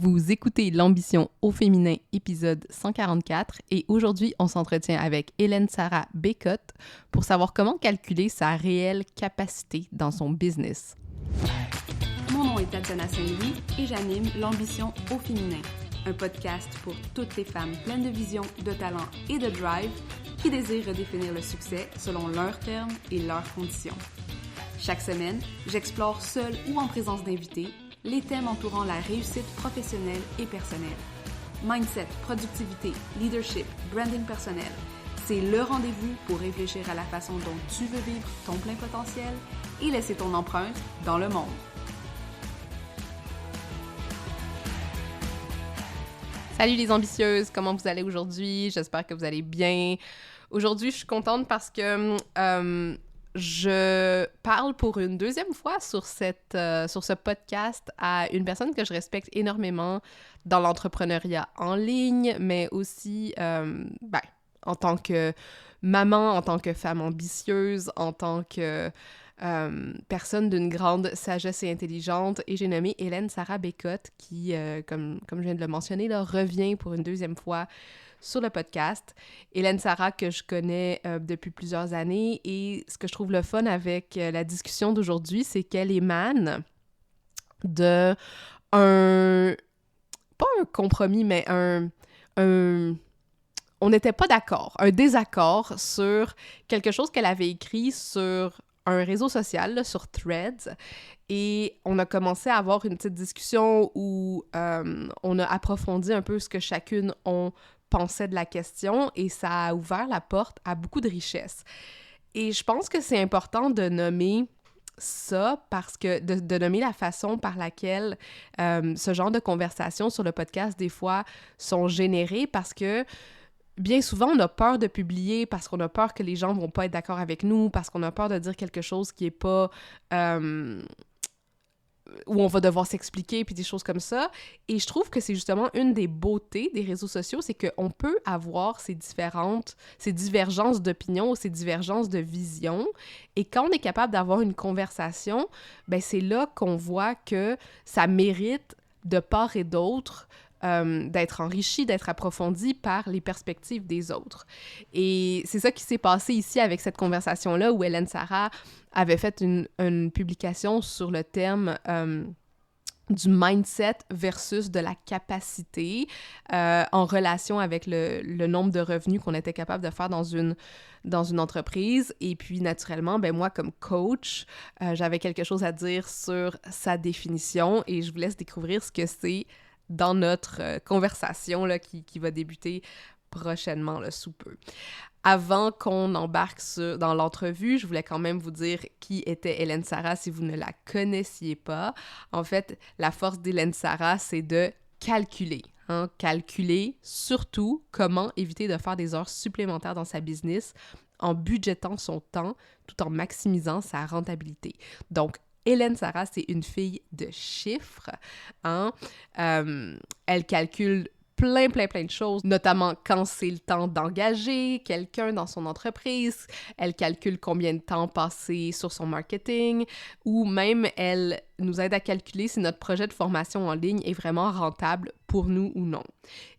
Vous écoutez l'ambition au féminin, épisode 144, et aujourd'hui, on s'entretient avec Hélène Sarah Bécotte pour savoir comment calculer sa réelle capacité dans son business. Mon nom est Tatiana Saint-Louis et j'anime l'ambition au féminin, un podcast pour toutes les femmes pleines de vision, de talent et de drive qui désirent redéfinir le succès selon leurs termes et leurs conditions. Chaque semaine, j'explore seule ou en présence d'invités les thèmes entourant la réussite professionnelle et personnelle. Mindset, productivité, leadership, branding personnel, c'est le rendez-vous pour réfléchir à la façon dont tu veux vivre ton plein potentiel et laisser ton empreinte dans le monde. Salut les ambitieuses, comment vous allez aujourd'hui? J'espère que vous allez bien. Aujourd'hui, je suis contente parce que je parle pour une deuxième fois sur ce podcast à une personne que je respecte énormément dans l'entrepreneuriat en ligne, mais aussi en tant que maman, en tant que femme ambitieuse, en tant que personne d'une grande sagesse et intelligente. Et j'ai nommé Hélène Sarah Bécotte qui, comme je viens de le mentionner, là, revient pour une deuxième fois sur le podcast. Hélène Sarah, que je connais depuis plusieurs années, et ce que je trouve le fun avec la discussion d'aujourd'hui, c'est qu'elle émane de pas un compromis, mais on n'était pas d'accord, un désaccord sur quelque chose qu'elle avait écrit sur un réseau social, là, sur Threads, et on a commencé à avoir une petite discussion où on a approfondi un peu ce que chacune on pensait de la question, et ça a ouvert la porte à beaucoup de richesses. Et je pense que c'est important de nommer ça parce que de nommer la façon par laquelle ce genre de conversations sur le podcast, des fois, sont générées, parce que bien souvent, on a peur de publier parce qu'on a peur que les gens vont pas être d'accord avec nous, parce qu'on a peur de dire quelque chose qui est pas où on va devoir s'expliquer, puis des choses comme ça. Et je trouve que c'est justement une des beautés des réseaux sociaux, c'est qu'on peut avoir ces divergences d'opinion, ces divergences de vision. Et quand on est capable d'avoir une conversation, ben c'est là qu'on voit que ça mérite de part et d'autre d'être enrichi, d'être approfondi par les perspectives des autres. Et c'est ça qui s'est passé ici avec cette conversation-là où Hélène Sarah avait fait une publication sur le thème du mindset versus de la capacité en relation avec le nombre de revenus qu'on était capable de faire dans une entreprise. Et puis, naturellement, ben moi, comme coach, j'avais quelque chose à dire sur sa définition, et je vous laisse découvrir ce que c'est dans notre conversation là, qui va débuter prochainement, là, sous peu. Avant qu'on embarque dans l'entrevue, je voulais quand même vous dire qui était Hélène Sarah si vous ne la connaissiez pas. En fait, la force d'Hélène Sarah, c'est de calculer. Calculer surtout comment éviter de faire des heures supplémentaires dans sa business en budgétant son temps tout en maximisant sa rentabilité. Donc, Hélène Sarah, c'est une fille de chiffres. Elle calcule plein de choses, notamment quand c'est le temps d'engager quelqu'un dans son entreprise. Elle calcule combien de temps passer sur son marketing, ou même elle nous aide à calculer si notre projet de formation en ligne est vraiment rentable pour nous ou non.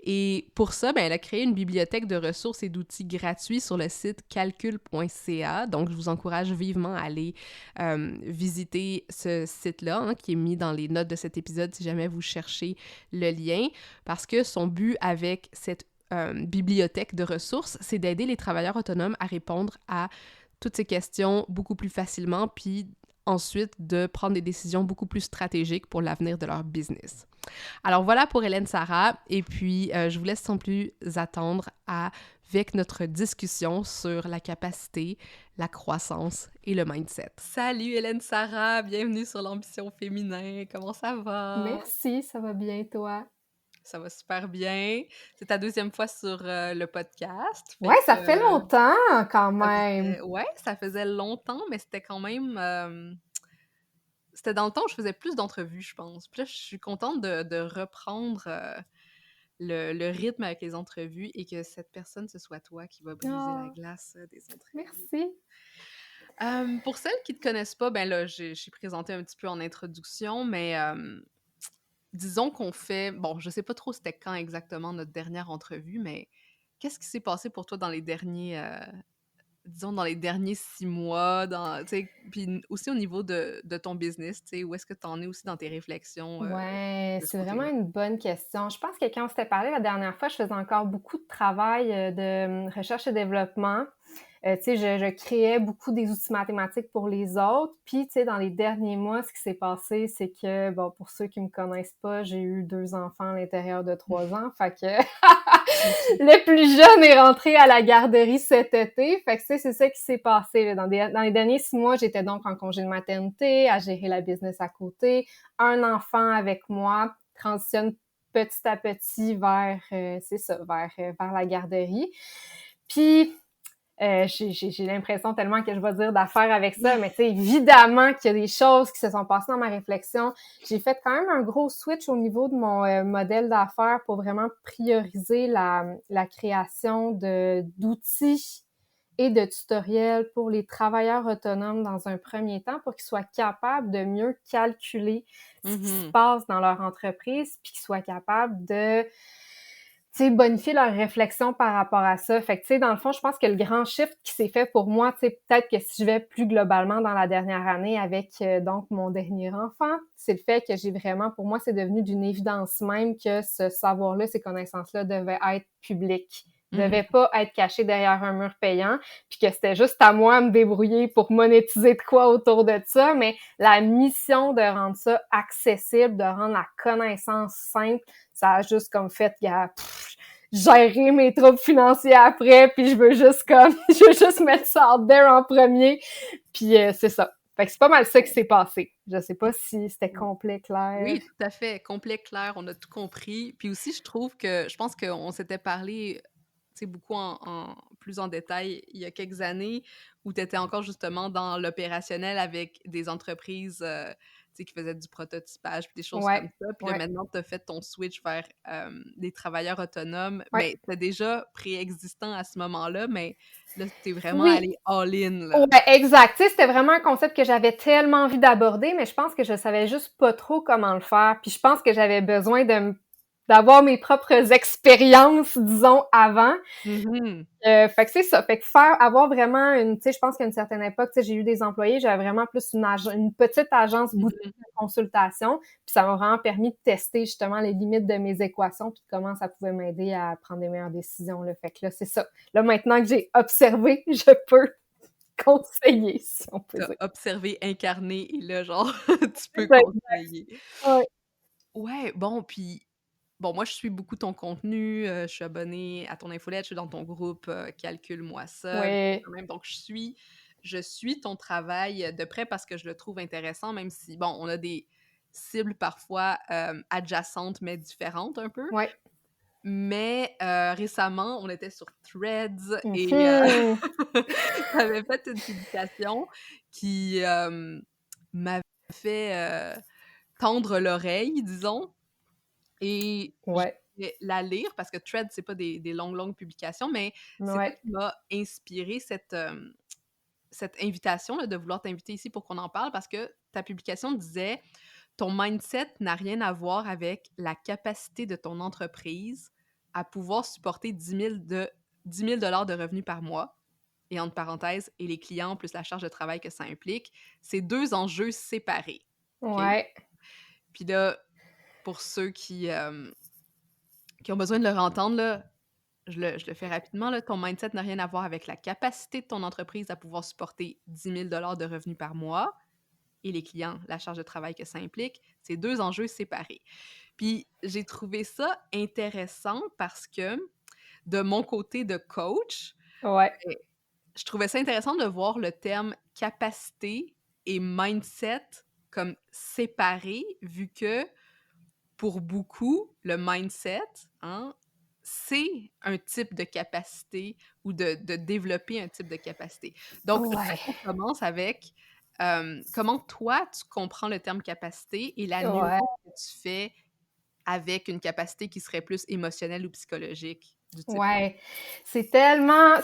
Et pour ça, ben, elle a créé une bibliothèque de ressources et d'outils gratuits sur le site calcul.ca. Donc, je vous encourage vivement à aller visiter ce site-là, qui est mis dans les notes de cet épisode si jamais vous cherchez le lien, parce que son but avec cette bibliothèque de ressources, c'est d'aider les travailleurs autonomes à répondre à toutes ces questions beaucoup plus facilement, puis ensuite de prendre des décisions beaucoup plus stratégiques pour l'avenir de leur business. Alors voilà pour Hélène Sarah, et puis je vous laisse sans plus attendre avec notre discussion sur la capacité, la croissance et le mindset. Salut Hélène Sarah, bienvenue sur l'ambition féminin, comment ça va? Merci, ça va bien, toi? Ça va super bien. C'est ta deuxième fois sur le podcast. Ouais, ça fait longtemps quand même. Ça faisait longtemps, mais c'était quand même... C'était dans le temps où je faisais plus d'entrevues, je pense. Puis là, je suis contente de reprendre le rythme avec les entrevues, et que cette personne, ce soit toi qui va briser la glace des entrevues. Merci. Pour celles qui ne te connaissent pas, ben là, j'ai présenté un petit peu en introduction, mais disons qu'on fait... Bon, je sais pas trop c'était quand exactement notre dernière entrevue, mais qu'est-ce qui s'est passé pour toi dans les derniers, disons, dans les derniers 6 mois, puis aussi au niveau de ton business, tu sais, où est-ce que tu en es aussi dans tes réflexions Ouais, de ce c'est vraiment côté-là? une bonne question. Je pense que quand on s'était parlé la dernière fois, je faisais encore beaucoup de travail de recherche et développement. Tu sais, je créais beaucoup des outils mathématiques pour les autres. Puis, tu sais, dans les derniers mois, ce qui s'est passé, c'est que, bon, pour ceux qui me connaissent pas, j'ai eu 2 enfants à l'intérieur de 3 ans. Fait que le plus jeune est rentré à la garderie cet été. Fait que, tu sais, c'est ça qui s'est passé, là. Dans les derniers 6 mois, j'étais donc en congé de maternité, à gérer la business à côté. Un enfant avec moi transitionne petit à petit vers, c'est ça, vers la garderie. Puis, j'ai l'impression tellement que je vais dire d'affaires avec ça, mais tu sais, évidemment qu'il y a des choses qui se sont passées dans ma réflexion. J'ai fait quand même un gros switch au niveau de mon modèle d'affaires pour vraiment prioriser la création d'outils et de tutoriels pour les travailleurs autonomes dans un premier temps pour qu'ils soient capables de mieux calculer ce qui se passe dans leur entreprise puis qu'ils soient capables de bonifier leur réflexion par rapport à ça. Fait que, tu sais, dans le fond, je pense que le grand shift qui s'est fait pour moi, tu sais, peut-être que si je vais plus globalement dans la dernière année avec, donc, mon dernier enfant, c'est le fait que j'ai vraiment, pour moi, c'est devenu d'une évidence même que ce savoir-là, ces connaissances-là devaient être publiques, devaient pas être cachées derrière un mur payant, puis que c'était juste à moi de me débrouiller pour monétiser de quoi autour de ça, mais la mission de rendre ça accessible, de rendre la connaissance simple, ça a juste comme fait, gérer mes troubles financiers après, puis je veux juste mettre ça out there en premier, puis c'est ça. Fait que c'est pas mal ça qui s'est passé. Je sais pas si c'était complet, clair. Oui, tout à fait. Complet, clair, on a tout compris. Puis aussi, je pense qu'on s'était parlé, tu sais, beaucoup plus en détail il y a quelques années, où tu étais encore justement dans l'opérationnel avec des entreprises, tu sais, qui faisaient du prototypage, puis des choses Ouais, comme ça. Puis là, ouais, maintenant, tu as fait ton switch vers des travailleurs autonomes. ouais. Mais c'était déjà préexistant à ce moment-là, mais là, tu es vraiment Oui, allé all-in, là. ouais, exact. Tu sais, c'était vraiment un concept que j'avais tellement envie d'aborder, mais je pense que je savais juste pas trop comment le faire. Puis je pense que j'avais besoin d'avoir mes propres expériences, disons, avant. Mhm. Fait que c'est ça. Fait que avoir vraiment tu sais, je pense qu'à une certaine époque, tu sais, j'ai eu des employés, j'avais vraiment plus une petite agence boutique de consultation. Puis ça m'a vraiment permis de tester justement les limites de mes équations puis comment ça pouvait m'aider à prendre des meilleures décisions, là. Fait que là, c'est ça. Là, maintenant que j'ai observé, je peux conseiller, si on peut T'as dire. observé, incarné, et là, genre, tu peux Ouais, conseiller. ouais, Ouais, bon, puis bon, moi, je suis beaucoup ton contenu, je suis abonnée à ton infolette, je suis dans ton groupe, Calcule-moi ça, ouais, quand même, donc je suis ton travail de près parce que je le trouve intéressant, même si, bon, on a des cibles parfois, adjacentes, mais différentes un peu. ouais. Mais récemment, on était sur Threads et Mhm. tu avais fait une publication qui, m'avait fait, tendre l'oreille, disons, et je Ouais, vais la lire parce que Threads, c'est pas des longues, longues publications, mais c'est ça ouais, qui m'a inspiré cette invitation-là, de vouloir t'inviter ici pour qu'on en parle parce que ta publication disait: «Ton mindset n'a rien à voir avec la capacité de ton entreprise à pouvoir supporter 10 000 $ de revenus par mois», et entre parenthèses, «et les clients plus la charge de travail que ça implique. C'est 2 enjeux séparés». OK? ouais, Puis là, pour ceux qui ont besoin de le entendre, là, je le fais rapidement, là. Ton mindset n'a rien à voir avec la capacité de ton entreprise à pouvoir supporter 10 000 $ de revenus par mois et les clients, la charge de travail que ça implique. C'est 2 enjeux séparés. Puis j'ai trouvé ça intéressant parce que, de mon côté de coach, ouais. ben, je trouvais ça intéressant de voir le terme capacité et mindset comme séparés, vu que pour beaucoup, le mindset, hein, c'est un type de capacité ou de développer un type de capacité. Donc, j'aimerais Ouais, qu'on commence avec comment toi, tu comprends le terme capacité et la nuance ouais. que tu fais avec une capacité qui serait plus émotionnelle ou psychologique du type. Ouais, c'est tellement...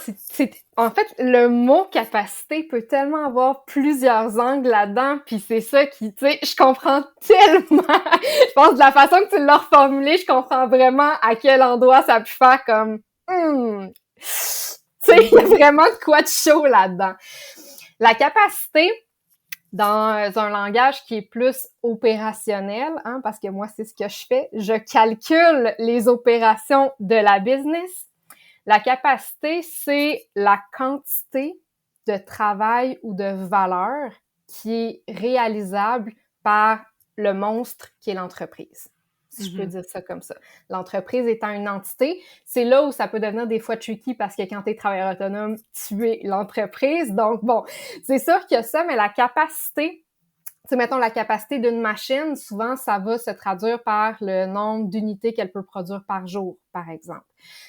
En fait, le mot capacité peut tellement avoir plusieurs angles là-dedans, puis c'est ça qui, tu sais, je comprends tellement... Je pense de la façon que tu l'as reformulé, je comprends vraiment à quel endroit ça a pu faire comme... Tu sais, il y a vraiment de quoi de chaud là-dedans. La capacité, dans un langage qui est plus opérationnel, hein, parce que moi, c'est ce que je fais. Je calcule les opérations de la business. La capacité, c'est la quantité de travail ou de valeur qui est réalisable par le monstre qui est l'entreprise. Si je peux dire ça comme ça. L'entreprise étant une entité, c'est là où ça peut devenir des fois tricky parce que quand tu es travailleur autonome, tu es l'entreprise. Donc bon, c'est sûr qu'il y a ça, mais la capacité, tu sais, mettons la capacité d'une machine, souvent ça va se traduire par le nombre d'unités qu'elle peut produire par jour, par exemple.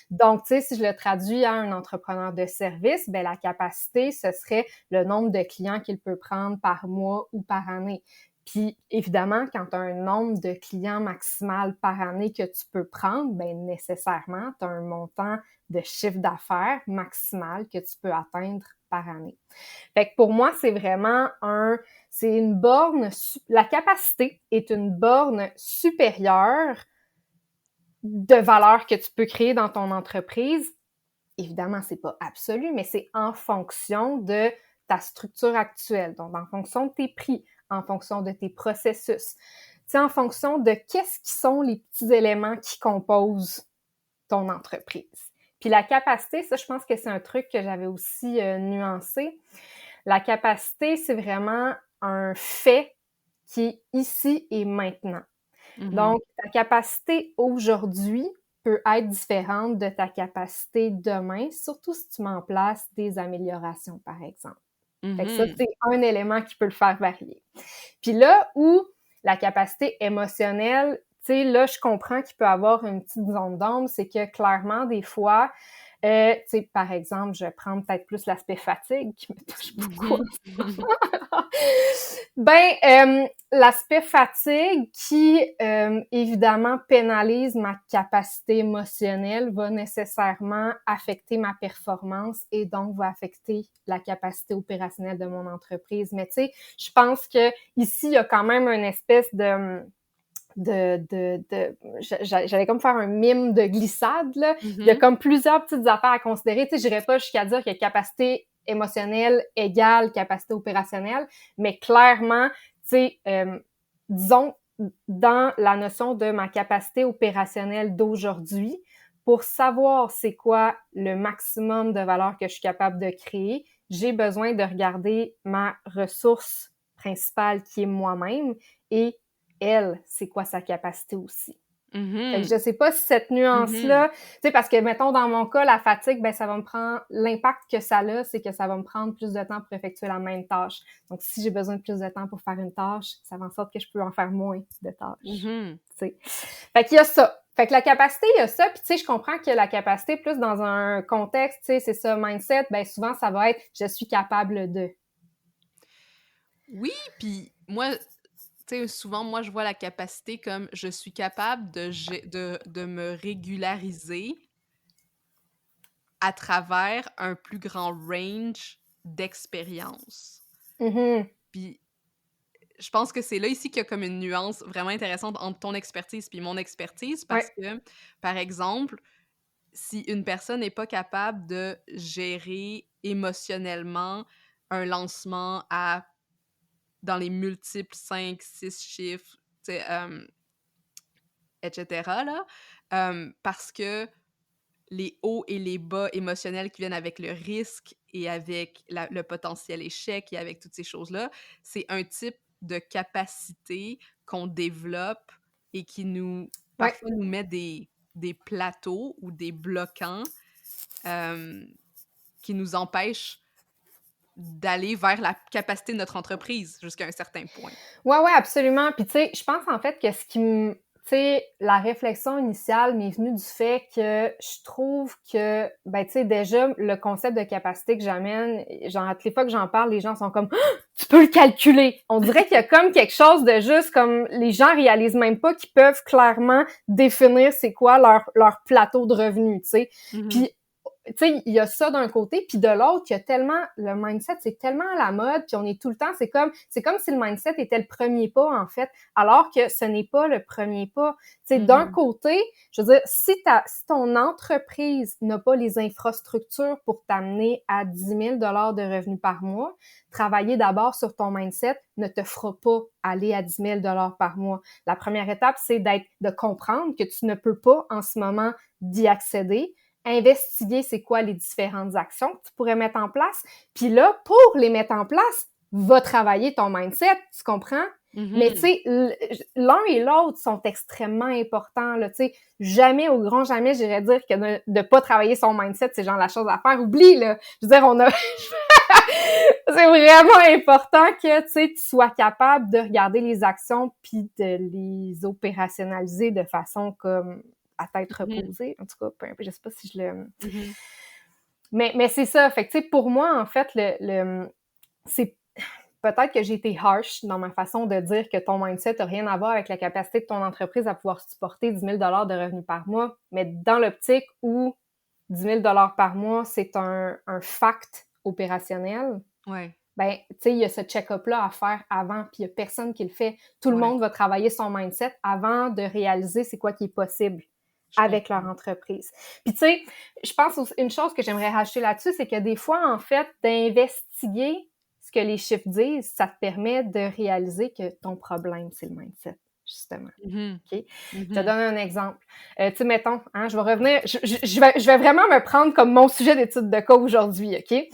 Donc, tu sais, si je le traduis à un entrepreneur de service, ben la capacité, ce serait le nombre de clients qu'il peut prendre par mois ou par année. Puis, évidemment, quand tu as un nombre de clients maximal par année que tu peux prendre, ben nécessairement, tu as un montant de chiffre d'affaires maximal que tu peux atteindre par année. Fait que pour moi, c'est vraiment c'est une borne, la capacité est une borne supérieure de valeur que tu peux créer dans ton entreprise. Évidemment, c'est pas absolu, mais c'est en fonction de ta structure actuelle, donc en fonction de tes prix, en fonction de tes processus, tu sais, en fonction de qu'est-ce qui sont les petits éléments qui composent ton entreprise. Puis la capacité, ça, je pense que c'est un truc que j'avais aussi nuancé. La capacité, c'est vraiment un fait qui est ici et maintenant. Donc, ta capacité aujourd'hui peut être différente de ta capacité demain, surtout si tu mets en place des améliorations, par exemple. Fait que ça, c'est un élément qui peut le faire varier. Puis là où la capacité émotionnelle, tu sais, là, je comprends qu'il peut avoir une petite zone d'ombre, c'est que clairement, des fois, tu sais, par exemple, je prends peut-être plus l'aspect fatigue qui me touche beaucoup. L'aspect fatigue qui, évidemment, pénalise ma capacité émotionnelle va nécessairement affecter ma performance et donc va affecter la capacité opérationnelle de mon entreprise. Mais tu sais, je pense que ici, il y a quand même une espèce j'allais comme faire un mime de glissade, là. Il y a comme plusieurs petites affaires à considérer. Tu sais, j'irais pas jusqu'à dire que capacité émotionnelle égale capacité opérationnelle, mais clairement, tu sais, disons, dans la notion de ma capacité opérationnelle d'aujourd'hui, pour savoir c'est quoi le maximum de valeur que je suis capable de créer, j'ai besoin de regarder ma ressource principale qui est moi-même et elle, c'est quoi sa capacité aussi. Fait que je sais pas si cette nuance-là, tu sais, parce que, mettons, dans mon cas, la fatigue, ben ça va me prendre, l'impact que ça a, c'est que ça va me prendre plus de temps pour effectuer la même tâche. Donc, si j'ai besoin de plus de temps pour faire une tâche, ça fait en sorte que je peux en faire moins de tâches, tu sais. Fait qu'il y a ça. Fait que la capacité, il y a ça, puis tu sais, je comprends que la capacité, plus dans un contexte, tu sais, c'est ça, mindset, ben souvent, ça va être « je suis capable de ». Oui, puis moi... Tu sais, souvent, moi, je vois la capacité comme je suis capable de me régulariser à travers un plus grand range d'expérience. Puis, je pense que c'est là ici qu'il y a comme une nuance vraiment intéressante entre ton expertise puis mon expertise parce que, par exemple, si une personne n'est pas capable de gérer émotionnellement un lancement dans les multiples 5, 6 chiffres, etc., là, parce que les hauts et les bas émotionnels qui viennent avec le risque et avec le potentiel échec et avec toutes ces choses-là, c'est un type de capacité qu'on développe et qui parfois nous met des plateaux ou des bloquants qui nous empêchent d'aller vers la capacité de notre entreprise jusqu'à un certain point. Ouais, absolument. Puis tu sais, je pense en fait que ce qui me... Tu tu sais, la réflexion initiale m'est venue du fait que je trouve que, ben, tu sais, déjà, le concept de capacité que j'amène, genre, à toutes les fois que j'en parle, les gens sont comme «Ah, tu peux le calculer!» On dirait qu'il y a comme quelque chose de juste comme les gens réalisent même pas qu'ils peuvent clairement définir c'est quoi leur plateau de revenus, tu sais. Puis tu sais, il y a ça d'un côté, puis de l'autre, il y a tellement, le mindset, c'est tellement à la mode, puis on est tout le temps, c'est comme si le mindset était le premier pas, en fait, alors que ce n'est pas le premier pas. Tu sais, d'un côté, je veux dire, si ton entreprise n'a pas les infrastructures pour t'amener à 10 000 $ de revenus par mois, travailler d'abord sur ton mindset ne te fera pas aller à 10 000 $ par mois. La première étape, c'est de comprendre que tu ne peux pas, en ce moment, d'y accéder, investiguer c'est quoi les différentes actions que tu pourrais mettre en place. Puis là, pour les mettre en place, va travailler ton mindset, tu comprends? Mais tu sais, l'un et l'autre sont extrêmement importants, là, tu sais. Jamais, au grand jamais, j'irais dire que de pas travailler son mindset, c'est genre la chose à faire. Oublie, là. Je veux dire, c'est vraiment important que, tu sais, tu sois capable de regarder les actions puis de les opérationnaliser de façon comme à tête reposée. En tout cas, peu importe, je sais pas si je le... Mais c'est ça. Fait que, tu sais, pour moi, en fait, c'est peut-être que j'ai été harsh dans ma façon de dire que ton mindset n'a rien à voir avec la capacité de ton entreprise à pouvoir supporter 10 000 $ de revenus par mois. Mais dans l'optique où 10 000 $ par mois, c'est un fact opérationnel, ben, tu sais, il y a ce check-up-là à faire avant, puis il y a personne qui le fait. Tout le monde va travailler son mindset avant de réaliser c'est quoi qui est possible avec leur entreprise. Puis tu sais, je pense une chose que j'aimerais rajouter là-dessus, c'est que des fois, en fait, d'investiguer ce que les chiffres disent, ça te permet de réaliser que ton problème, c'est le mindset, justement. OK? Je te donne un exemple. Tu sais, mettons, hein, je vais revenir, je vais vraiment me prendre comme mon sujet d'étude de cas aujourd'hui, OK?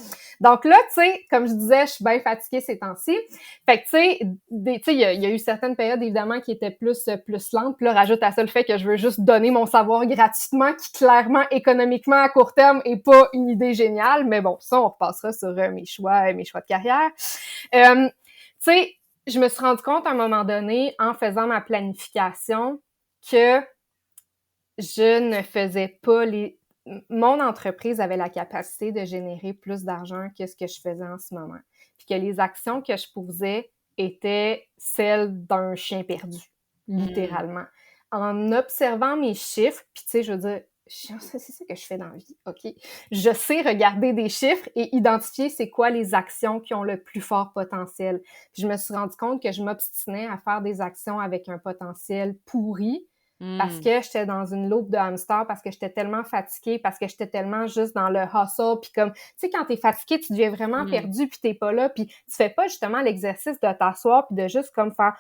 Donc là, tu sais, comme je disais, je suis bien fatiguée ces temps-ci. Fait que, tu sais, il y a eu certaines périodes, évidemment, qui étaient plus lentes. Puis là, rajoute à ça le fait que je veux juste donner mon savoir gratuitement, qui, clairement, économiquement, à court terme, est pas une idée géniale. Mais bon, ça, on repassera sur mes choix de carrière. Tu sais, je me suis rendu compte à un moment donné, en faisant ma planification, que je ne faisais pas mon entreprise avait la capacité de générer plus d'argent que ce que je faisais en ce moment. Puis que les actions que je posais étaient celles d'un chien perdu, littéralement. En observant mes chiffres, puis tu sais, je veux dire, c'est ça que je fais dans la vie, OK? Je sais regarder des chiffres et identifier c'est quoi les actions qui ont le plus fort potentiel. Puis je me suis rendu compte que je m'obstinais à faire des actions avec un potentiel pourri, parce que j'étais dans une loupe de hamster, parce que j'étais tellement fatiguée, parce que j'étais tellement juste dans le hustle, puis comme, tu sais, quand t'es fatigué, tu deviens vraiment perdu, puis t'es pas là, puis tu fais pas justement l'exercice de t'asseoir, puis de juste comme faire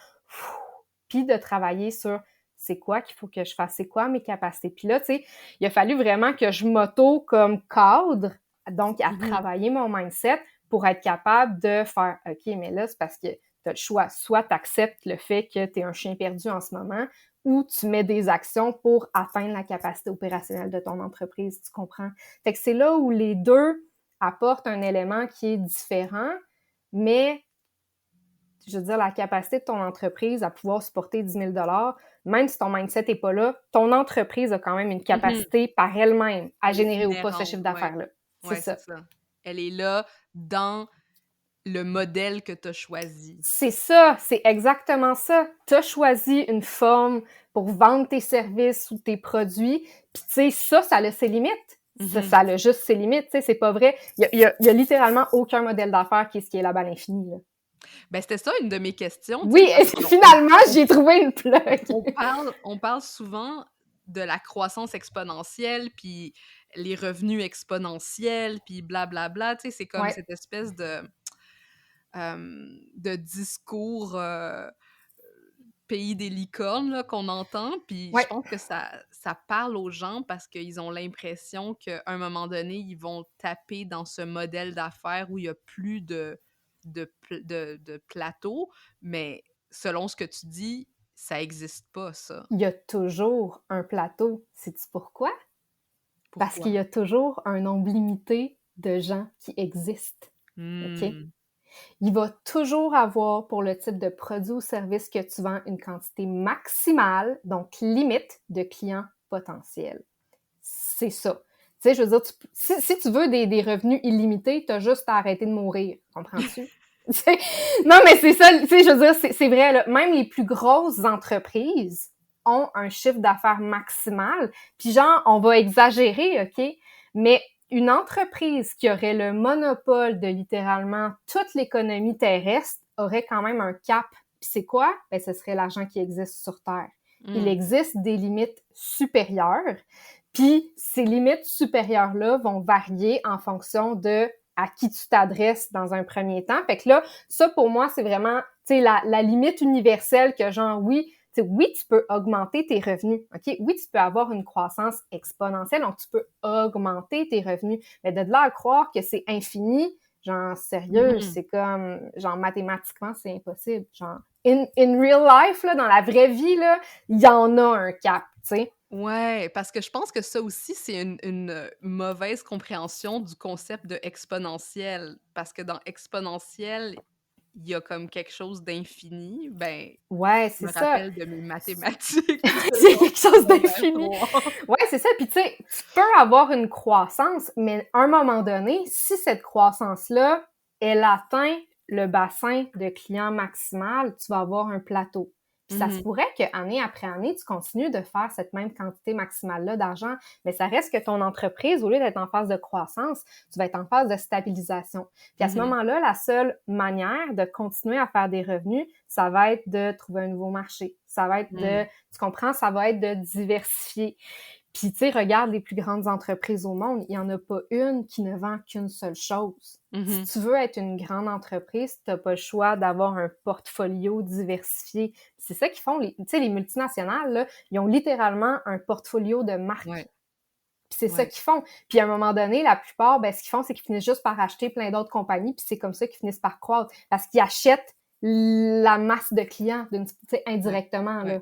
puis de travailler sur c'est quoi qu'il faut que je fasse, c'est quoi mes capacités. Puis là, tu sais, il a fallu vraiment que je m'auto comme cadre, donc à travailler mon mindset pour être capable de faire « OK, mais là, c'est parce que tu as le choix. Soit tu acceptes le fait que tu es un chien perdu en ce moment, ou tu mets des actions pour atteindre la capacité opérationnelle de ton entreprise, tu comprends? Fait que c'est là où les deux apportent un élément qui est différent, mais je veux dire, la capacité de ton entreprise à pouvoir supporter 10 000 $, même si ton mindset n'est pas là, ton entreprise a quand même une capacité par elle-même à générer ou pas ce chiffre d'affaires-là. C'est ça. Elle est là dans le modèle que tu as choisi. C'est ça, c'est exactement ça. Tu as choisi une forme pour vendre tes services ou tes produits, puis tu sais, ça a ses limites. Ça a juste ses limites, tu sais, c'est pas vrai. Il y a littéralement aucun modèle d'affaires qui est ce qui est la balle infinie, là. Ben, c'était ça une de mes questions. Oui, finalement, j'ai trouvé une plug. On parle souvent de la croissance exponentielle, puis les revenus exponentiels, puis blablabla. Tu sais, c'est comme cette espèce de discours pays des licornes là, qu'on entend. Puis je pense que ça parle aux gens parce qu'ils ont l'impression qu'à un moment donné, ils vont taper dans ce modèle d'affaires où il n'y a plus de plateau, mais selon ce que tu dis, ça n'existe pas, ça. Il y a toujours un plateau. Sais-tu pourquoi? Parce qu'il y a toujours un nombre limité de gens qui existent. OK? il va toujours avoir, pour le type de produit ou service que tu vends, une quantité maximale, donc limite, de clients potentiels. C'est ça. Tu sais, je veux dire, si tu veux des revenus illimités, t'as juste à arrêter de mourir. Comprends-tu? Non, mais c'est ça, tu sais, je veux dire, c'est vrai, là. Même les plus grosses entreprises ont un chiffre d'affaires maximal. Puis genre, on va exagérer, OK? Mais une entreprise qui aurait le monopole de littéralement toute l'économie terrestre aurait quand même un cap. Puis c'est quoi? Ben, ce serait l'argent qui existe sur Terre. Il existe des limites supérieures. Puis ces limites supérieures-là vont varier en fonction de à qui tu t'adresses dans un premier temps. Fait que là, ça pour moi, c'est vraiment, tu sais, la limite universelle que genre, oui, tu peux augmenter tes revenus, OK? Oui, tu peux avoir une croissance exponentielle, donc tu peux augmenter tes revenus. Mais de là à croire que c'est infini, genre, sérieux, c'est comme, genre, mathématiquement, c'est impossible. Genre, in real life, là, dans la vraie vie, là, il y en a un cap, tu sais. Ouais, parce que je pense que ça aussi, c'est une mauvaise compréhension du concept de exponentiel. Parce que dans exponentiel, il y a comme quelque chose d'infini. Ben, ouais, je c'est me ça. rappelle de mes mathématiques. C'est quelque chose d'infini. Ouais, c'est ça. Puis tu sais, tu peux avoir une croissance, mais à un moment donné, si cette croissance-là, elle atteint le bassin de clients maximal, tu vas avoir un plateau. Puis ça se pourrait qu'année après année, tu continues de faire cette même quantité maximale-là d'argent, mais ça reste que ton entreprise, au lieu d'être en phase de croissance, tu vas être en phase de stabilisation. Puis à ce moment-là, la seule manière de continuer à faire des revenus, ça va être de trouver un nouveau marché. Ça va être de, tu comprends, ça va être de diversifier. Puis, tu sais, regarde les plus grandes entreprises au monde, il n'y en a pas une qui ne vend qu'une seule chose. Si tu veux être une grande entreprise, tu n'as pas le choix d'avoir un portfolio diversifié. C'est ça qu'ils font, tu sais, les multinationales, là, ils ont littéralement un portfolio de marques. Ouais. Puis c'est ça qu'ils font. Puis à un moment donné, la plupart, ben, ce qu'ils font, c'est qu'ils finissent juste par acheter plein d'autres compagnies, puis c'est comme ça qu'ils finissent par croître. Parce qu'ils achètent la masse de clients, tu sais, indirectement, là.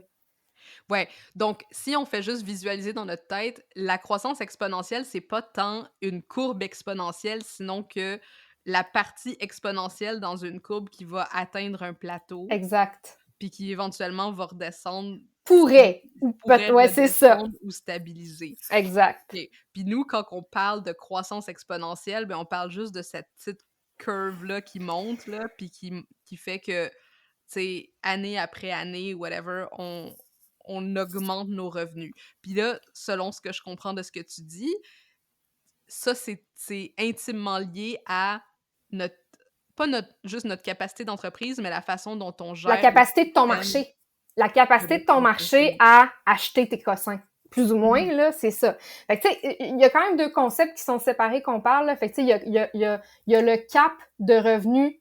Ouais, donc si on fait juste visualiser dans notre tête, la croissance exponentielle, c'est pas tant une courbe exponentielle, sinon que la partie exponentielle dans une courbe qui va atteindre un plateau, Exact. puis qui éventuellement va redescendre, Pourrait pourrait c'est ça. redescendre ou stabiliser. Exact. Okay. Puis nous, quand on parle de croissance exponentielle, ben on parle juste de cette petite curve-là qui monte, là, puis qui fait que, tu sais, année après année, whatever, on augmente nos revenus. Puis là, selon ce que je comprends de ce que tu dis, ça, c'est intimement lié à notre, pas juste notre capacité d'entreprise, mais la façon dont on gère... La capacité de ton marché. La capacité de ton marché à acheter tes cossins. Plus ou moins, là, c'est ça. Fait que, tu sais, il y a quand même deux concepts qui sont séparés qu'on parle, là. Fait que, tu sais, il y a le cap de revenus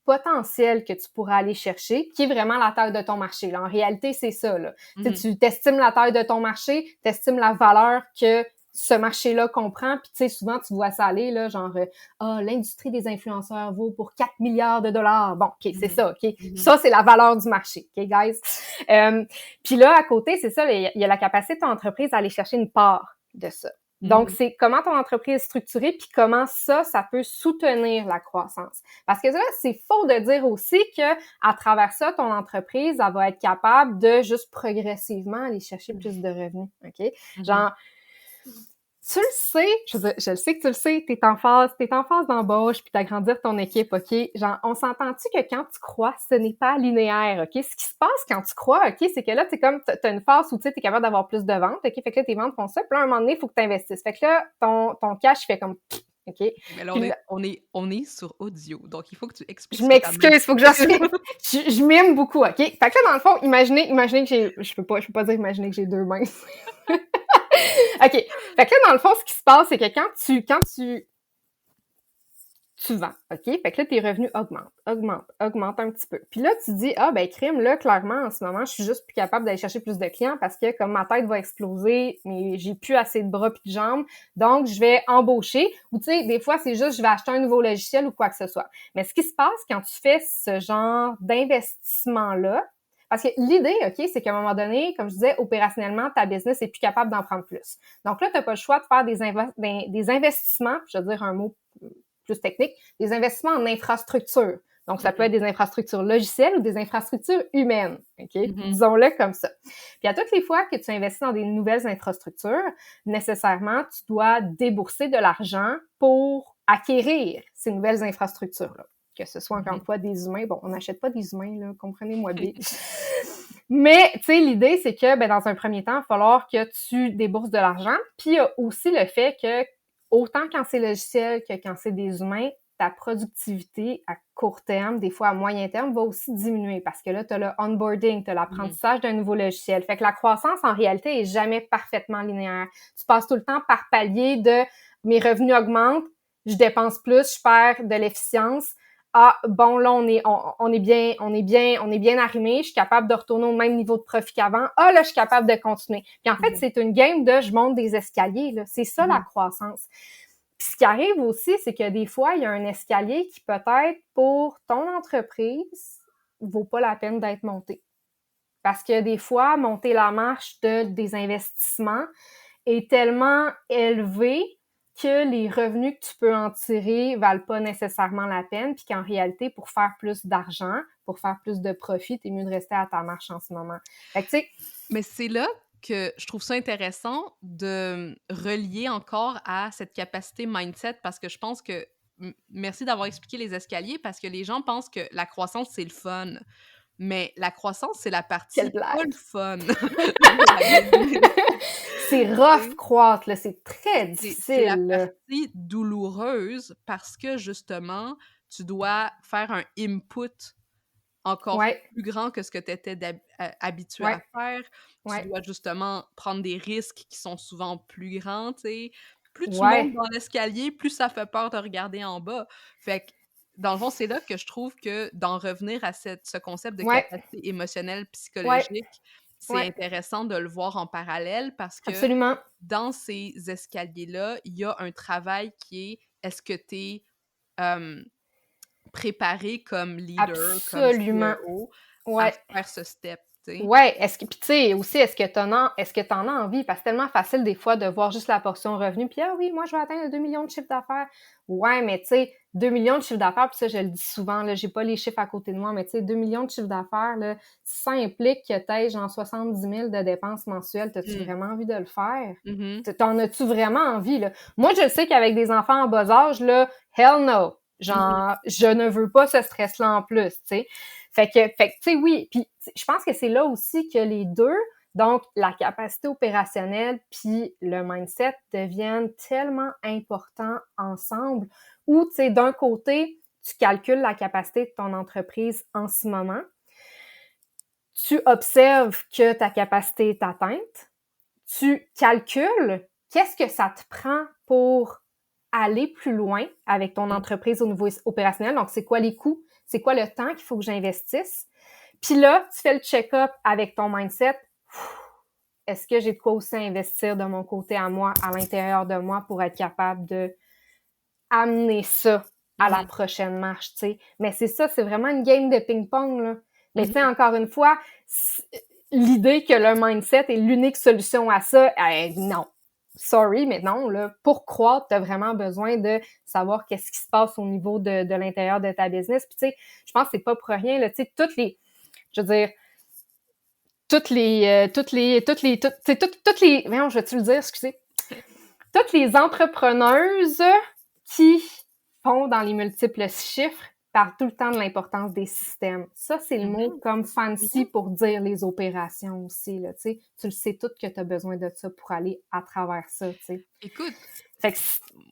potentiel que tu pourras aller chercher, qui est vraiment la taille de ton marché. Là, en réalité, c'est ça. Là. Tu t'estimes la taille de ton marché, t'estimes la valeur que ce marché-là comprend, puis tu sais, souvent, tu vois ça aller, là, genre, l'industrie des influenceurs vaut pour 4 milliards de dollars. Bon, OK, c'est ça, OK. Ça, c'est la valeur du marché, OK, guys? Puis là, à côté, c'est ça, il y a la capacité de ton entreprise à aller chercher une part de ça. Donc, c'est comment ton entreprise est structurée, puis comment ça peut soutenir la croissance. Parce que là, c'est faux de dire aussi que à travers ça, ton entreprise, elle va être capable de juste progressivement aller chercher plus de revenus, OK? Genre, tu le sais, je le sais que tu le sais, t'es en phase d'embauche puis d'agrandir ton équipe, OK? Genre, on s'entend-tu que quand tu crois, ce n'est pas linéaire, OK? Ce qui se passe quand tu crois, OK, c'est que là, t'es comme, t'as une phase où, tu sais, t'es capable d'avoir plus de ventes, OK? Fait que là, tes ventes font ça, puis là, à un moment donné, il faut que tu investisses. Fait que là, ton cash fait comme, OK? Mais là, on est sur audio, donc il faut que tu expliques. Je m'excuse, il faut que je mime beaucoup, OK? Fait que là, dans le fond, imaginez que j'ai, je peux pas dire imaginer que j'ai deux mains. OK. Fait que là, dans le fond, ce qui se passe, c'est que quand tu vends, OK? Fait que là, tes revenus augmentent un petit peu. Puis là, tu dis, ben, crime, là, clairement, en ce moment, je suis juste plus capable d'aller chercher plus de clients parce que comme ma tête va exploser, mais j'ai plus assez de bras puis de jambes, donc je vais embaucher. Ou tu sais, des fois, c'est juste, je vais acheter un nouveau logiciel ou quoi que ce soit. Mais ce qui se passe quand tu fais ce genre d'investissement-là, parce que l'idée, OK, c'est qu'à un moment donné, comme je disais, opérationnellement, ta business est plus capable d'en prendre plus. Donc là, tu n'as pas le choix de faire des investissements, je veux dire un mot plus technique, des investissements en infrastructure. Donc, ça peut être des infrastructures logicielles ou des infrastructures humaines, OK? Disons-le comme ça. Puis à toutes les fois que tu investis dans des nouvelles infrastructures, nécessairement, tu dois débourser de l'argent pour acquérir ces nouvelles infrastructures-là. Que ce soit, encore une fois, des humains. Bon, on n'achète pas des humains, là, comprenez-moi bien. Mais, tu sais, l'idée, c'est que, dans un premier temps, il va falloir que tu débourses de l'argent. Puis, il y a aussi le fait que, autant quand c'est logiciel que quand c'est des humains, ta productivité à court terme, des fois à moyen terme, va aussi diminuer parce que là, tu as le onboarding, tu as l'apprentissage d'un nouveau logiciel. Fait que la croissance, en réalité, est jamais parfaitement linéaire. Tu passes tout le temps par palier de mes revenus augmentent, je dépense plus, je perds de l'efficience. Ah, bon, là, on est bien arrimé, je suis capable de retourner au même niveau de profit qu'avant. Ah, là, je suis capable de continuer. Puis en fait, c'est une game de je monte des escaliers, là. C'est ça, la croissance. Puis ce qui arrive aussi, c'est que des fois, il y a un escalier qui peut-être, pour ton entreprise, vaut pas la peine d'être monté. Parce que des fois, monter la marche des investissements est tellement élevé que les revenus que tu peux en tirer valent pas nécessairement la peine, puis qu'en réalité, pour faire plus d'argent, pour faire plus de profit, t'es mieux de rester à ta marche en ce moment. Fait que, tu sais... Mais c'est là que je trouve ça intéressant de relier encore à cette capacité mindset, parce que je pense que... Merci d'avoir expliqué les escaliers, parce que les gens pensent que la croissance, c'est le fun. Mais la croissance, c'est la partie pas le fun. C'est rough croître, là. C'est très difficile. C'est la partie douloureuse parce que, justement, tu dois faire un input encore plus grand que ce que tu étais habitué à faire. Tu dois, justement, prendre des risques qui sont souvent plus grands, tu sais. Plus tu montes dans l'escalier, plus ça fait peur de regarder en bas. Fait que, dans le fond, c'est là que je trouve que d'en revenir à ce concept de capacité émotionnelle, psychologique, c'est intéressant de le voir en parallèle parce que dans ces escaliers-là, il y a un travail qui est ce que tu es préparé comme leader, comme CEO, à faire ce step. Ouais, puis tu sais, aussi, est-ce que t'en as envie? Parce que c'est tellement facile des fois de voir juste la portion revenu, puis ah oui, moi je vais atteindre 2 millions de chiffre d'affaires. Ouais, mais tu sais, 2 millions de chiffre d'affaires, puis ça, je le dis souvent, là, j'ai pas les chiffres à côté de moi, mais tu sais, 2 millions de chiffre d'affaires, là, si ça implique que t'aies genre 70 000 de dépenses mensuelles, t'as-tu vraiment envie de le faire? T'en as-tu vraiment envie, là? Moi, je sais qu'avec des enfants en bas âge, là, hell no! Genre, je ne veux pas ce stress-là en plus, tu sais. Fait que tu sais, oui, puis je pense que c'est là aussi que les deux, donc la capacité opérationnelle puis le mindset deviennent tellement importants ensemble où, tu sais, d'un côté, tu calcules la capacité de ton entreprise en ce moment, tu observes que ta capacité est atteinte, tu calcules qu'est-ce que ça te prend pour aller plus loin avec ton entreprise au niveau opérationnel, donc c'est quoi les coûts, c'est quoi le temps qu'il faut que j'investisse. Puis là, tu fais le check-up avec ton mindset. Est-ce que j'ai de quoi aussi investir de mon côté à moi, à l'intérieur de moi, pour être capable de amener ça à la prochaine marche, tu sais. Mais c'est ça, c'est vraiment une game de ping-pong, là. Mais tu sais, encore une fois, l'idée que le mindset est l'unique solution à ça, non. Sorry, mais non, là, pour croître, tu as vraiment besoin de savoir qu'est-ce qui se passe au niveau de l'intérieur de ta business. Puis tu sais, je pense que c'est pas pour rien, là, tu sais, toutes les, voyons, je vais-tu le dire, excusez, toutes les entrepreneuses qui font dans les multiples chiffres parlent tout le temps de l'importance des systèmes. Ça, c'est le mot comme fancy pour dire les opérations aussi, là, tu sais. Tu le sais tout que tu as besoin de ça pour aller à travers ça, tu sais. Écoute,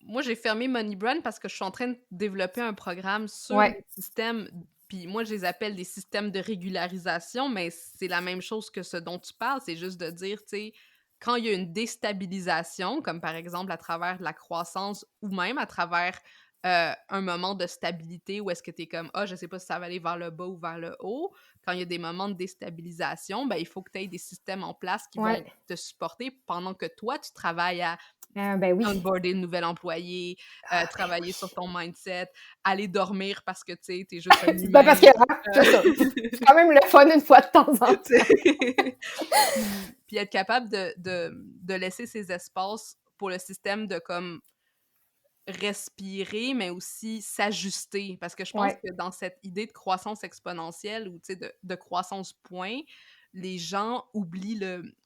moi, j'ai fermé Money Brand parce que je suis en train de développer un programme sur les systèmes, puis moi, je les appelle des systèmes de régularisation, mais c'est la même chose que ce dont tu parles, c'est juste de dire, tu sais, quand il y a une déstabilisation, comme par exemple à travers de la croissance ou même à travers un moment de stabilité où est-ce que tu es comme « Ah, je sais pas si ça va aller vers le bas ou vers le haut », quand il y a des moments de déstabilisation, ben il faut que tu aies des systèmes en place qui vont te supporter pendant que toi, tu travailles à onboarder de nouvel employé, travailler sur ton mindset, aller dormir parce que, tu sais, t'es juste un humain. Parce que, c'est ça. C'est quand même le fun une fois de temps en temps. Puis être capable de laisser ces espaces pour le système de, comme, respirer, mais aussi s'ajuster. Parce que je pense Ouais. que dans cette idée de croissance exponentielle ou, tu sais, de croissance point, les gens oublient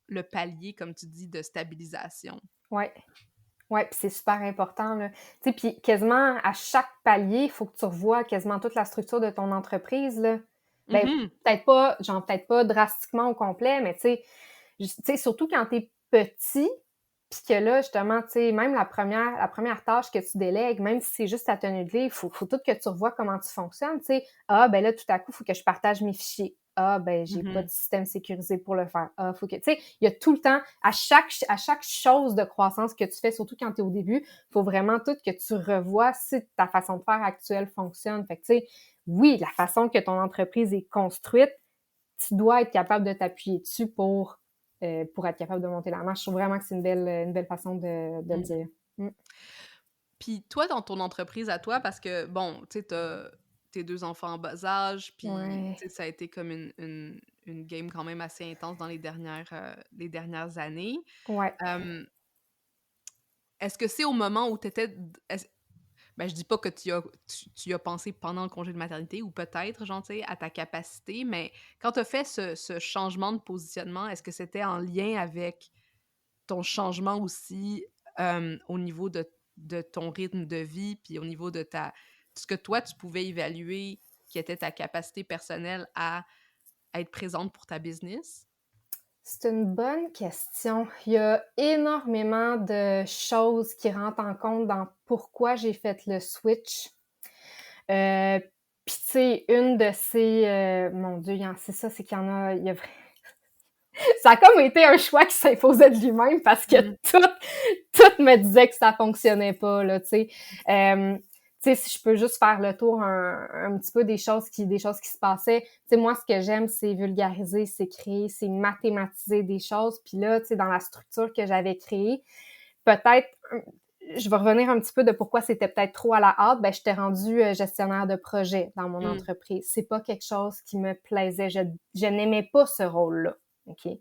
le palier, comme tu dis, de stabilisation. Ouais. Ouais, puis c'est super important, là. Tu sais, puis quasiment à chaque palier, il faut que tu revoies quasiment toute la structure de ton entreprise, là. Ben, Mhm. peut-être pas drastiquement au complet, mais tu sais, surtout quand t'es petit, puis que là, justement, tu sais, même la première tâche que tu délègues, même si c'est juste ta tenue de livre, faut tout que tu revoies comment tu fonctionnes, tu sais. Ah, ben là, tout à coup, il faut que je partage mes fichiers. Ah, ben, j'ai pas de Mhm. système sécurisé pour le faire. Ah, faut que, tu sais, il y a tout le temps, à chaque chose de croissance que tu fais, surtout quand tu es au début, faut vraiment tout que tu revoies si ta façon de faire actuelle fonctionne. Fait que, tu sais, oui, la façon que ton entreprise est construite, tu dois être capable de t'appuyer dessus pour être capable de monter la marche. Je trouve vraiment que c'est une belle façon de le Mm. dire. Mm. Puis toi, dans ton entreprise à toi, parce que, bon, tu sais, t'as tes 2 enfants en bas âge, puis, Ouais. tu sais, ça a été comme une game quand même assez intense dans les dernières années. Ouais. Hem, est-ce que c'est au moment où t'étais d est ben, je dis pas que tu y as pensé pendant le congé de maternité ou peut-être, genre, tu sais, à ta capacité, mais quand tu as fait ce changement de positionnement, est-ce que c'était en lien avec ton changement aussi, au niveau de ton rythme de vie, puis au niveau de ce que toi, tu pouvais évaluer qui était ta capacité personnelle à être présente pour ta business? C'est une bonne question. Il y a énormément de choses qui rentrent en compte dans pourquoi j'ai fait le switch. Puis tu sais, une de ces, mon Dieu, c'est ça, c'est qu'il y en a, ça a comme été un choix qui s'imposait de lui-même parce que Mmh. tout me disait que ça fonctionnait pas, là, tu sais. Tu sais, si je peux juste faire le tour un petit peu des choses qui se passaient. Tu sais, moi, ce que j'aime, c'est vulgariser, c'est créer, c'est mathématiser des choses. Puis là, tu sais, dans la structure que j'avais créée, peut-être, je vais revenir un petit peu de pourquoi c'était peut-être trop à la hâte. Ben, j'étais rendue gestionnaire de projet dans mon Mmh. entreprise. C'est pas quelque chose qui me plaisait. Je n'aimais pas ce rôle-là. OK?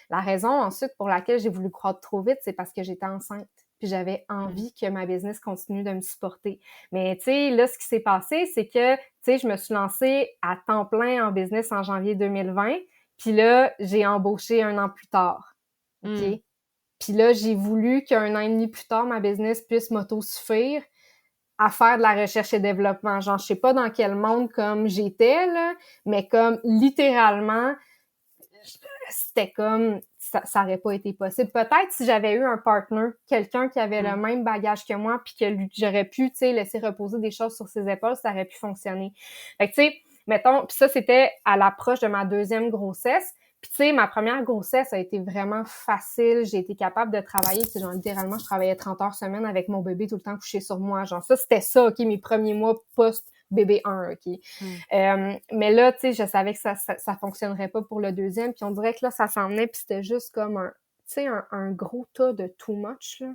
La raison ensuite pour laquelle j'ai voulu croître trop vite, c'est parce que j'étais enceinte. Puis j'avais Mmh. envie que ma business continue de me supporter. Mais tu sais, là, ce qui s'est passé, c'est que, tu sais, je me suis lancée à temps plein en business en janvier 2020. Puis là, j'ai embauché 1 an plus tard. OK? Mmh. Puis là, j'ai voulu qu'un an et demi plus tard, ma business puisse m'autosuffire à faire de la recherche et développement. Genre, je sais pas dans quel monde comme j'étais, là, mais comme littéralement, c'était comme ça aurait pas été possible. Peut-être si j'avais eu un partner, quelqu'un qui avait le Mmh. même bagage que moi, puis que j'aurais pu, tu sais, laisser reposer des choses sur ses épaules, ça aurait pu fonctionner. Fait que, tu sais, mettons, puis ça, c'était à l'approche de ma deuxième grossesse. Puis, tu sais, ma première grossesse a été vraiment facile. J'ai été capable de travailler. Tu sais, genre, littéralement, je travaillais 30 heures semaine avec mon bébé tout le temps couché sur moi. Genre, ça, c'était ça, OK, mes premiers mois post-bébé 1, OK? Mmh. Mais là, tu sais, je savais que ça fonctionnerait pas pour le deuxième. Puis on dirait que là, ça s'en venait, puis c'était juste comme tu sais, un gros tas de too much, là.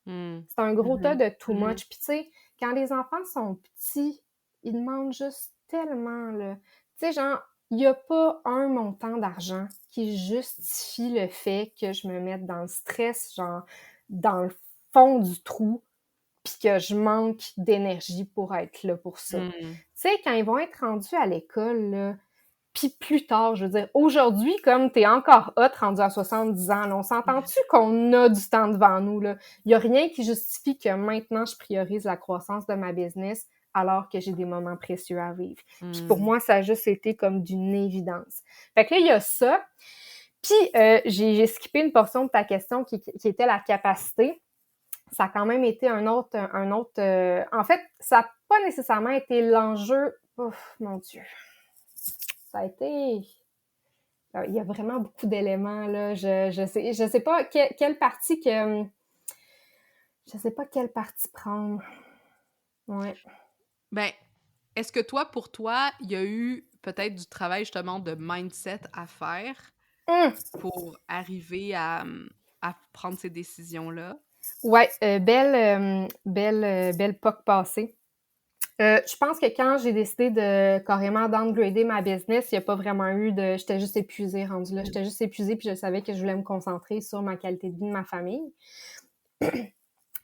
Mmh. C'est un gros tas Mmh. de too Mmh. much. Puis tu sais, quand les enfants sont petits, ils demandent juste tellement, là. Tu sais, genre, il y a pas un montant d'argent qui justifie le fait que je me mette dans le stress, genre, dans le fond du trou, puis que je manque d'énergie pour être là pour ça. Tu Mmh. sais, quand ils vont être rendus à l'école, là, puis plus tard, je veux dire, aujourd'hui, comme t'es encore hot rendu à 70 ans, là, on s'entend-tu qu'on a du temps devant nous, là? Il y a rien qui justifie que maintenant, je priorise la croissance de ma business alors que j'ai des moments précieux à vivre. Puis pour Mmh. moi, ça a juste été comme d'une évidence. Fait que là, il y a ça. Puis j'ai skippé une portion de ta question qui était la capacité. Ça a quand même été un autre en fait, ça n'a pas nécessairement été l'enjeu. Ouf, mon Dieu. Ça a été. Il y a vraiment beaucoup d'éléments, là. Je sais pas quelle partie que. Je sais pas quelle partie prendre. Ouais. Ben, est-ce que toi, pour toi, il y a eu peut-être du travail justement de mindset à faire Hum! pour arriver à prendre ces décisions-là? Ouais, belle POC passée. Je pense que quand j'ai décidé de carrément downgrader ma business, il n'y a pas vraiment eu de... J'étais juste épuisée rendue là. J'étais juste épuisée puis je savais que je voulais me concentrer sur ma qualité de vie de ma famille.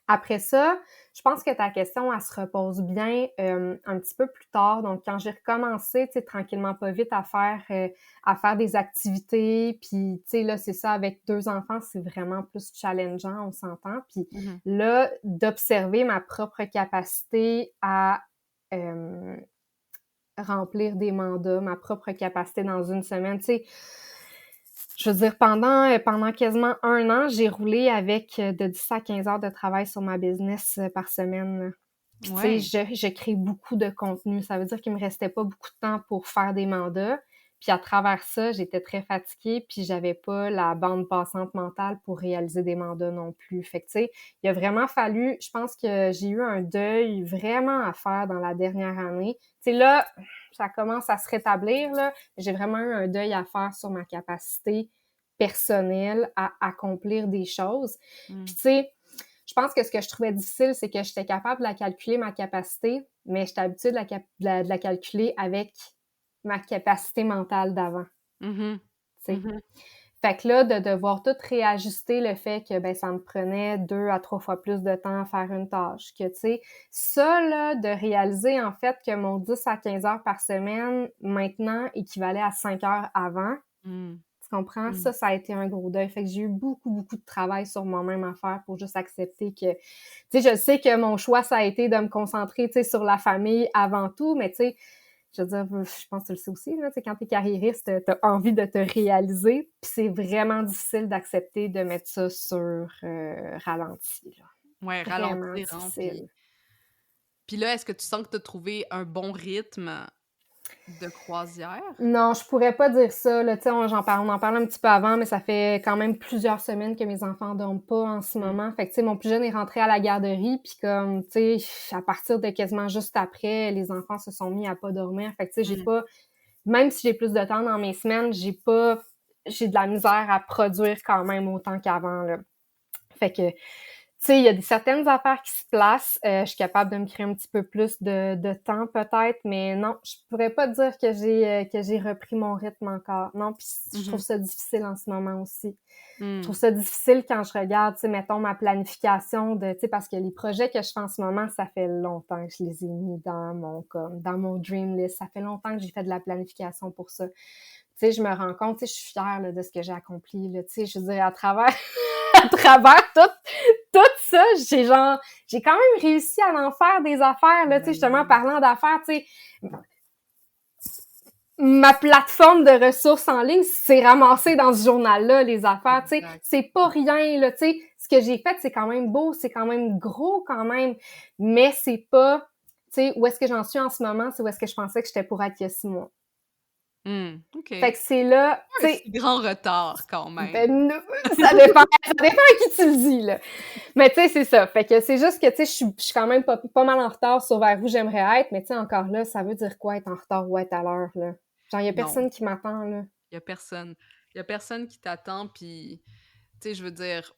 Après ça, je pense que ta question, elle se repose bien un petit peu plus tard. Donc, quand j'ai recommencé, tu sais, tranquillement pas vite à faire des activités, puis, tu sais, là, c'est ça, avec 2 enfants, c'est vraiment plus challengeant, on s'entend. Puis là, d'observer ma propre capacité à remplir des mandats, ma propre capacité dans une semaine, tu sais, je veux dire, pendant quasiment 1 an, j'ai roulé avec de 10 à 15 heures de travail sur ma business par semaine. Puis, tu sais, je crée beaucoup de contenu. Ça veut dire qu'il me restait pas beaucoup de temps pour faire des mandats. Puis, à travers ça, j'étais très fatiguée, puis j'avais pas la bande passante mentale pour réaliser des mandats non plus. Fait que, tu sais, il a vraiment fallu... Je pense que j'ai eu un deuil vraiment à faire dans la dernière année. Tu sais, là, ça commence à se rétablir, là. J'ai vraiment eu un deuil à faire sur ma capacité personnelle à accomplir des choses. Puis, tu sais, je pense que ce que je trouvais difficile, c'est que j'étais capable de la calculer, ma capacité, mais j'étais habituée de la calculer avec ma capacité mentale d'avant. Tu sais. Fait que là, de devoir tout réajuster le fait que ben ça me prenait 2 à 3 fois plus de temps à faire une tâche, que tu sais, ça là, de réaliser en fait que mon 10 à 15 heures par semaine, maintenant, équivalait à 5 heures avant, tu comprends? Ça a été un gros deuil. Fait que j'ai eu beaucoup, beaucoup de travail sur moi-même à faire pour juste accepter que... Tu sais, je sais que mon choix, ça a été de me concentrer, tu sais, sur la famille avant tout, mais tu sais, je veux dire, je pense que tu le sais aussi, là, tu sais, quand t'es carriériste, t'as envie de te réaliser, puis c'est vraiment difficile d'accepter de mettre ça sur ralenti, là. Ouais, Vraiment ralentir, hein, difficile. puis là, est-ce que tu sens que tu as trouvé un bon rythme de croisière? Non, je pourrais pas dire ça, là, tu sais, on en parle un petit peu avant, mais ça fait quand même plusieurs semaines que mes enfants dorment pas en ce moment. Fait que, tu sais, mon plus jeune est rentré à la garderie, puis comme, tu sais, à partir de quasiment juste après, les enfants se sont mis à pas dormir. Fait que, tu sais, j'ai pas... Même si j'ai plus de temps dans mes semaines, j'ai de la misère à produire quand même autant qu'avant, là. Fait que, tu sais, il y a certaines affaires qui se placent. Je suis capable de me créer un petit peu plus de temps, peut-être, mais non, je pourrais pas dire que j'ai repris mon rythme encore. Non, puis je trouve ça difficile en ce moment aussi. Je trouve ça difficile quand je regarde, tu sais, mettons, ma planification tu sais, parce que les projets que je fais en ce moment, ça fait longtemps que je les ai mis dans mon dream list. Ça fait longtemps que j'ai fait de la planification pour ça. Tu sais, je me rends compte, tu sais, je suis fière là, de ce que j'ai accompli, là, tu sais, je veux dire, à travers tout ça, j'ai quand même réussi à en faire des affaires, là, tu sais, justement, parlant d'affaires, tu sais, ma plateforme de ressources en ligne s'est ramassée dans ce journal-là, les affaires, tu sais, c'est pas rien, là, tu sais, ce que j'ai fait, c'est quand même beau, c'est quand même gros, quand même, mais c'est pas, tu sais, où est-ce que j'en suis en ce moment, c'est où est-ce que je pensais que j'étais pour être il y a 6 mois. OK. Fait que c'est là, tu sais... Un si grand retard, quand même. Ben, ça dépend à qui tu le dis, là. Mais tu sais, c'est ça. Fait que c'est juste que, tu sais, je suis quand même pas mal en retard sur vers où j'aimerais être, mais tu sais, encore là, ça veut dire quoi être en retard ou être à l'heure, là? Genre, il y a personne qui m'attend, là. Il y a personne. Il y a personne qui t'attend, puis, tu sais, je veux dire,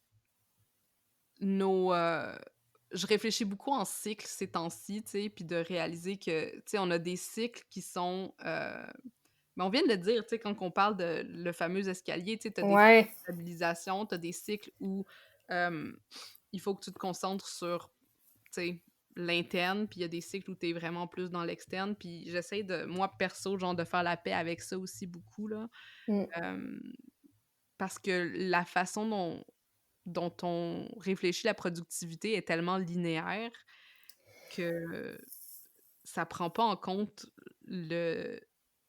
je réfléchis beaucoup en cycles ces temps-ci, tu sais, puis de réaliser que, tu sais, on a des cycles qui sont... Mais on vient de le dire, tu sais, quand on parle de le fameux escalier, tu sais, t'as des Ouais. stabilisations, t'as des cycles où il faut que tu te concentres sur, tu sais, l'interne, puis il y a des cycles où t'es vraiment plus dans l'externe, puis j'essaie de, moi, perso, genre, de faire la paix avec ça aussi beaucoup, là. Parce que la façon dont on réfléchit la productivité est tellement linéaire que ça prend pas en compte le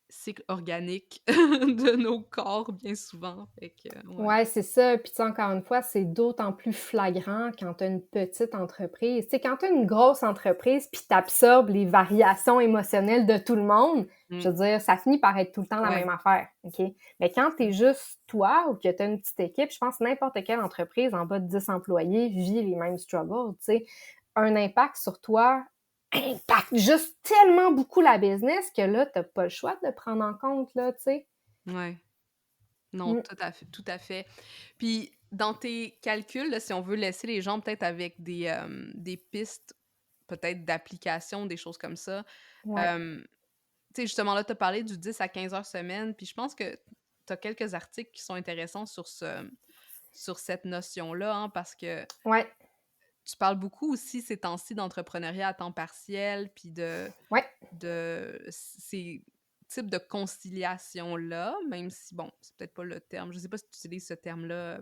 cycle organique de nos corps bien souvent. Fait que, Ouais, c'est ça. Puis, tu sais, encore une fois, c'est d'autant plus flagrant quand tu as une petite entreprise. Tu sais, quand tu as une grosse entreprise puis tu absorbes les variations émotionnelles de tout le monde, je veux dire, ça finit par être tout le temps la même affaire, OK? Mais quand tu es juste toi ou que tu as une petite équipe, je pense que n'importe quelle entreprise en bas de 10 employés vit les mêmes struggles, tu sais. Un impact sur toi impacte juste tellement beaucoup la business que là, tu n'as pas le choix de le prendre en compte, là, tu sais. Ouais. Non, tout à fait, tout à fait. Puis, dans tes calculs, là, si on veut laisser les gens peut-être avec des pistes, peut-être d'application, des choses comme ça, Ouais. tu sais, justement, là, tu as parlé du 10 à 15 heures semaine, puis je pense que tu as quelques articles qui sont intéressants sur cette notion-là, hein, parce que Ouais. tu parles beaucoup aussi ces temps-ci d'entrepreneuriat à temps partiel, puis de ces types de conciliation-là, même si, bon, c'est peut-être pas le terme. Je sais pas si tu utilises ce terme-là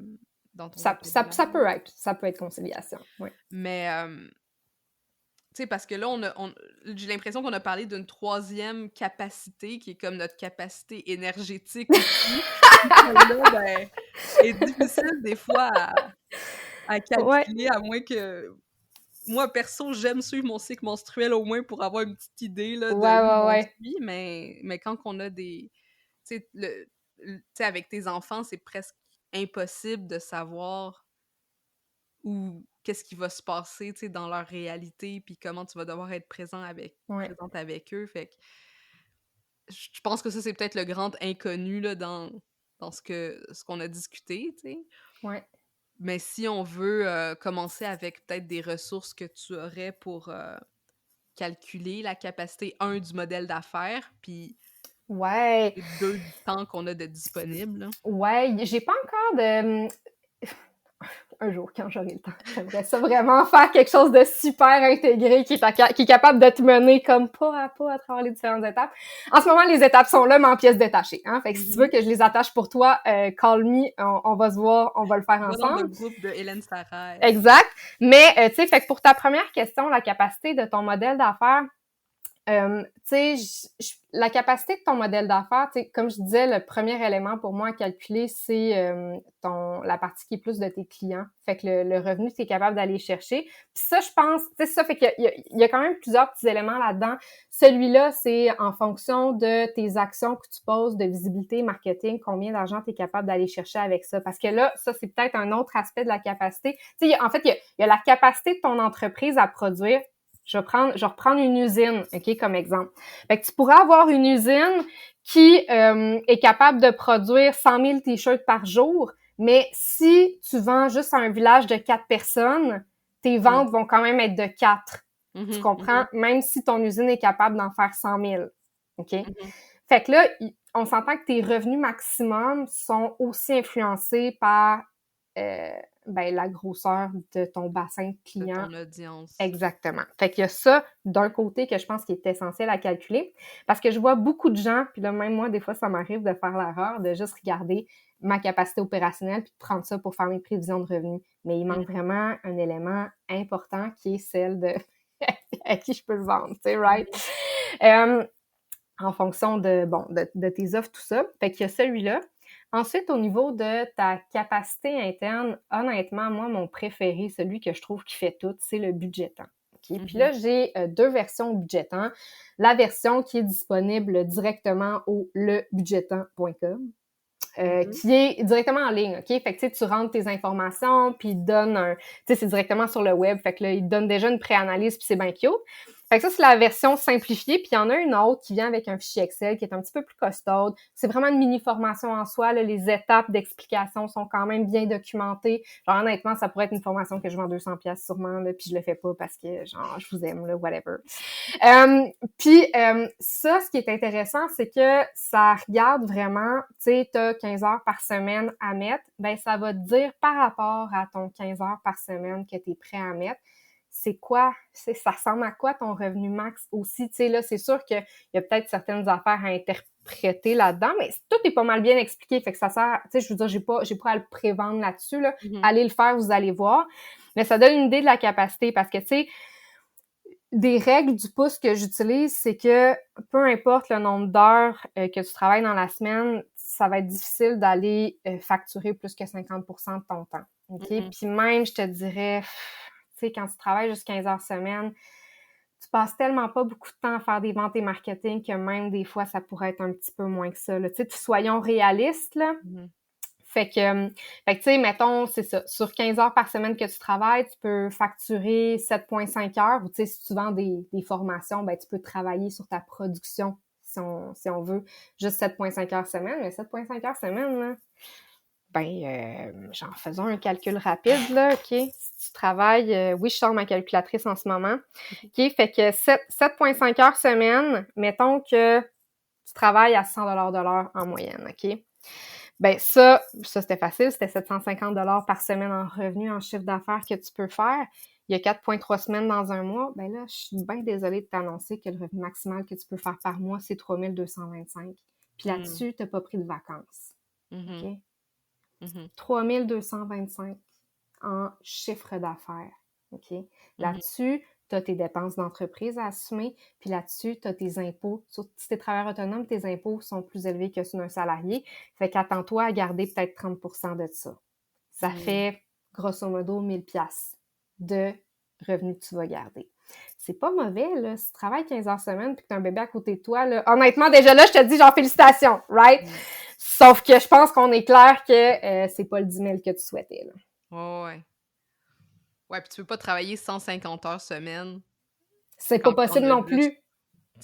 dans ton vocabulaire. Ça peut être conciliation, oui. Mais, tu sais, parce que là, j'ai l'impression qu'on a parlé d'une troisième capacité qui est comme notre capacité énergétique aussi. Là, ben, est difficile des fois à calculer, à moins que... Moi, perso, j'aime suivre mon cycle menstruel au moins pour avoir une petite idée là, de où on suit, mais quand on a des... Tu sais, avec tes enfants, c'est presque impossible de savoir qu'est-ce qui va se passer, tu sais, dans leur réalité, puis comment tu vas devoir être présente avec eux. Fait que je pense que ça, c'est peut-être le grand inconnu là, dans ce qu'on a discuté, tu sais. Ouais. Mais si on veut commencer avec peut-être des ressources que tu aurais pour calculer la capacité, 1, du modèle d'affaires, puis 2, du temps qu'on a de disponible. Là. Ouais, j'ai pas encore de... Un jour, quand j'aurai le temps, j'aimerais ça vraiment faire quelque chose de super intégré qui est capable de te mener comme pas à pas à travers les différentes étapes. En ce moment, les étapes sont là, mais en pièces détachées. Hein? Fait que si tu veux que je les attache pour toi, call me, on va se voir, on va le faire ensemble. Dans le groupe de Hélène Sarraille. Exact. Mais, tu sais, fait que pour ta première question, la capacité de ton modèle d'affaires, tu sais, la capacité de ton modèle d'affaires, tu sais, comme je disais, le premier élément pour moi à calculer, c'est la partie qui est plus de tes clients. Fait que le revenu que tu es capable d'aller chercher. Puis ça, je pense, tu sais, ça fait qu'il y a quand même plusieurs petits éléments là-dedans. Celui-là, c'est en fonction de tes actions que tu poses, de visibilité, marketing, combien d'argent tu es capable d'aller chercher avec ça. Parce que là, ça, c'est peut-être un autre aspect de la capacité. Tu sais, en fait, il y a la capacité de ton entreprise à produire. Je vais reprendre une usine, OK, comme exemple. Fait que tu pourrais avoir une usine qui est capable de produire 100 000 t-shirts par jour, mais si tu vends juste à un village de 4 personnes, tes ventes vont quand même être de 4. Tu comprends? Même si ton usine est capable d'en faire 100 000. OK? Fait que là, on s'entend que tes revenus maximum sont aussi influencés par la grosseur de ton bassin de clients. De ton audience. Exactement. Fait qu'il y a ça d'un côté que je pense qu'il est essentiel à calculer parce que je vois beaucoup de gens, puis là même moi des fois ça m'arrive de faire l'erreur de juste regarder ma capacité opérationnelle puis de prendre ça pour faire mes prévisions de revenus. Mais il manque vraiment un élément important qui est celle de à qui je peux le vendre, tu sais, right? En fonction de tes offres, tout ça. Fait qu'il y a celui-là. Ensuite, au niveau de ta capacité interne, honnêtement, moi, mon préféré, celui que je trouve qui fait tout, c'est le budgetant. Okay? Puis là, j'ai 2 versions budgetant. La version qui est disponible directement au lebudgetant.com. Qui est directement en ligne, OK? Fait que tu rentres tes informations, puis il te donne c'est directement sur le web, fait que là, il te donne déjà une pré-analyse, puis c'est bien cute. Fait que ça, c'est la version simplifiée, puis il y en a une autre qui vient avec un fichier Excel qui est un petit peu plus costaude. C'est vraiment une mini-formation en soi, là, les étapes d'explication sont quand même bien documentées. Genre, honnêtement, ça pourrait être une formation que je vends 200$ sûrement, là, puis je le fais pas parce que, genre, je vous aime, là, whatever. Ça, ce qui est intéressant, c'est que ça regarde vraiment, tu sais, t'as 15 heures par semaine à mettre, ben ça va te dire par rapport à ton 15 heures par semaine que tu es prêt à mettre, c'est quoi, ça ressemble à quoi ton revenu max aussi, tu sais, là, c'est sûr qu'il y a peut-être certaines affaires à interpréter là-dedans, mais tout est pas mal bien expliqué, fait que ça sert, tu sais, je veux dire, j'ai pas à le prévendre là-dessus, là, allez le faire, vous allez voir, mais ça donne une idée de la capacité, parce que, tu sais, des règles du pouce que j'utilise, c'est que peu importe le nombre d'heures que tu travailles dans la semaine, ça va être difficile d'aller facturer plus que 50% de ton temps. OK? Puis même, je te dirais, tu sais, quand tu travailles juste 15 heures semaine, tu passes tellement pas beaucoup de temps à faire des ventes et marketing que même des fois, ça pourrait être un petit peu moins que ça. Tu sais, soyons réalistes, là. Fait que tu sais, mettons, c'est ça, sur 15 heures par semaine que tu travailles, tu peux facturer 7,5 heures, ou tu sais, si tu vends des formations, ben tu peux travailler sur ta production, si on veut, juste 7,5 heures semaine, mais 7,5 heures semaine, là, genre, faisons un calcul rapide, là, OK? Si tu travailles, oui, je sors ma calculatrice en ce moment, OK? Fait que 7,5 heures semaine, mettons que tu travailles à 100$ de l'heure en moyenne, OK? Ben ça c'était facile, c'était 750 $ par semaine en revenu, en chiffre d'affaires que tu peux faire. Il y a 4,3 semaines dans un mois, ben là, je suis bien désolée de t'annoncer que le revenu maximal que tu peux faire par mois, c'est 3225. Puis là-dessus, tu n'as pas pris de vacances. OK? 3225 en chiffre d'affaires. OK? Là-dessus, tu as tes dépenses d'entreprise à assumer, puis là-dessus, tu as tes impôts. Si tu es travailleur autonome, tes impôts sont plus élevés que ceux d'un salarié. Fait qu'attends-toi à garder peut-être 30% de ça. Ça fait, grosso modo, 1000 $ de revenus que tu vas garder. C'est pas mauvais, là. Si tu travailles 15 heures semaine puis que tu as un bébé à côté de toi, là, honnêtement, déjà là, je te dis, genre, félicitations, right? Sauf que je pense qu'on est clair que c'est pas le 10 000 que tu souhaitais, là. Ouais. Ouais, puis tu peux pas travailler 150 heures semaine. C'est pas possible non plus.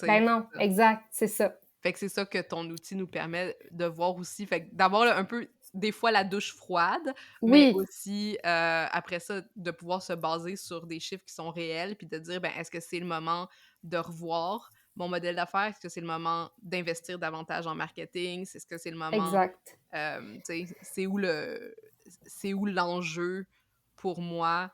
Ben non, exact, c'est ça. Fait que c'est ça que ton outil nous permet de voir aussi. Fait que d'abord, là, un peu, des fois, la douche froide, mais aussi, après ça, de pouvoir se baser sur des chiffres qui sont réels, puis de dire, ben, est-ce que c'est le moment de revoir mon modèle d'affaires? Est-ce que c'est le moment d'investir davantage en marketing? Est-ce que c'est le moment... Exact. C'est où l'enjeu pour moi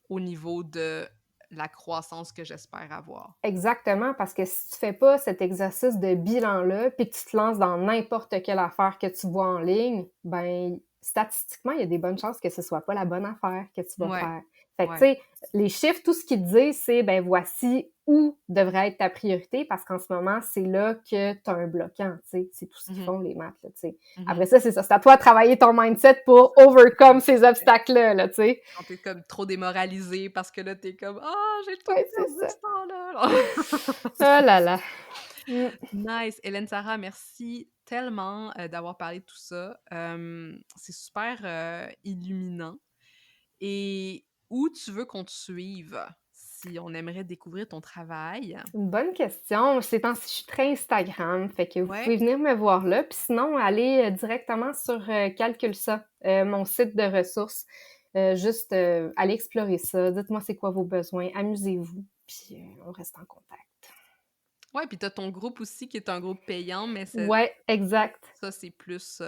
au niveau de la croissance que j'espère avoir. Exactement, parce que si tu fais pas cet exercice de bilan-là, puis que tu te lances dans n'importe quelle affaire que tu vois en ligne, ben statistiquement, il y a des bonnes chances que ce soit pas la bonne affaire que tu vas faire. Fait que, tu sais, les chiffres, tout ce qu'ils te disent, c'est, ben voici où devrait être ta priorité, parce qu'en ce moment, c'est là que tu as un bloquant, tu sais. C'est tout ce qu'ils font, les maths, là, tu sais. Après ça, c'est ça. C'est à toi de travailler ton mindset pour overcome ces obstacles-là, là, tu sais. Quand t'es comme trop démoralisé parce que là, t'es comme « Ah, j'ai tout perdu ce temps-là! » Oh là là! Nice! Hélène Sarah, merci tellement d'avoir parlé de tout ça. C'est super illuminant. Et où tu veux qu'on te suive si on aimerait découvrir ton travail? Une bonne question. Ces temps-ci, je suis très Instagram, fait que vous pouvez venir me voir là. Puis sinon, allez directement sur Calcule ça, mon site de ressources. Juste allez explorer ça. Dites-moi c'est quoi vos besoins. Amusez-vous. Puis on reste en contact. Ouais, puis t'as ton groupe aussi qui est un groupe payant, mais c'est... Ouais, exact. Ça, c'est plus...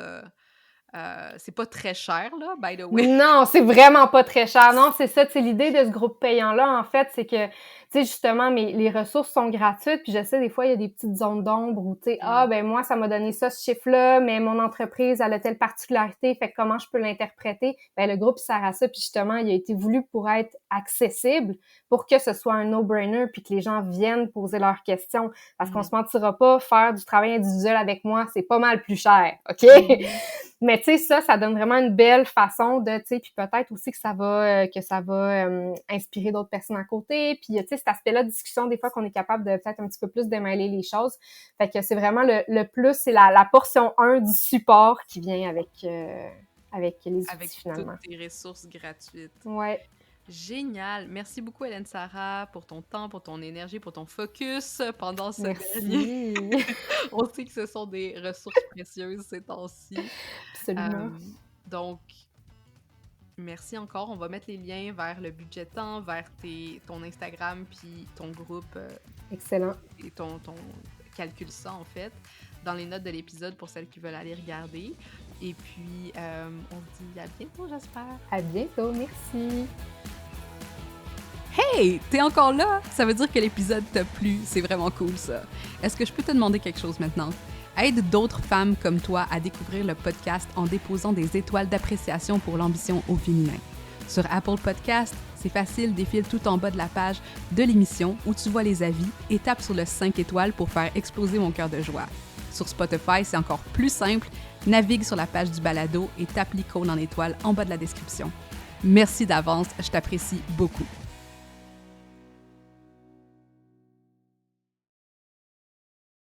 c'est pas très cher, là, by the way. Non, c'est vraiment pas très cher. Non, c'est ça. Tu sais, l'idée de ce groupe payant-là, en fait, c'est que, tu sais, justement, les ressources sont gratuites. Puis je sais, des fois, il y a des petites zones d'ombre où, tu sais, ah, ben moi, ça m'a donné ça, ce chiffre-là, mais mon entreprise, elle a telle particularité, fait que comment je peux l'interpréter? Ben le groupe sert à ça. Puis justement, il a été voulu pour être accessible, pour que ce soit un no-brainer, puis que les gens viennent poser leurs questions. Parce qu'on se mentira pas, faire du travail individuel avec moi, c'est pas mal plus cher, OK? Mais tu sais, ça donne vraiment une belle façon de, tu sais, puis peut-être aussi que ça va inspirer d'autres personnes à côté. Puis, tu sais, cet aspect-là de discussion, des fois, qu'on est capable de peut-être un petit peu plus démêler les choses. Fait que c'est vraiment le plus, c'est la portion 1 du support qui vient avec les outils, finalement. Avec toutes tes ressources gratuites. Ouais. Génial! Merci beaucoup, Hélène Sarah, pour ton temps, pour ton énergie, pour ton focus pendant ce Merci. dernier. On sait que ce sont des ressources précieuses ces temps-ci. Absolument. Donc, merci encore. On va mettre les liens vers le budget temps, vers ton Instagram, puis ton groupe. Excellent. Et ton calcule ça, en fait, dans les notes de l'épisode pour celles qui veulent aller regarder. Et puis, on se dit à bientôt, j'espère. À bientôt, merci. Hey! T'es encore là? Ça veut dire que l'épisode t'a plu. C'est vraiment cool, ça. Est-ce que je peux te demander quelque chose maintenant? Aide d'autres femmes comme toi à découvrir le podcast en déposant des étoiles d'appréciation pour l'ambition au féminin. Sur Apple Podcast, c'est facile, défile tout en bas de la page de l'émission où tu vois les avis et tape sur le 5 étoiles pour faire exploser mon cœur de joie. Sur Spotify, c'est encore plus simple. Navigue sur la page du balado et tape l'icône en étoile en bas de la description. Merci d'avance, je t'apprécie beaucoup.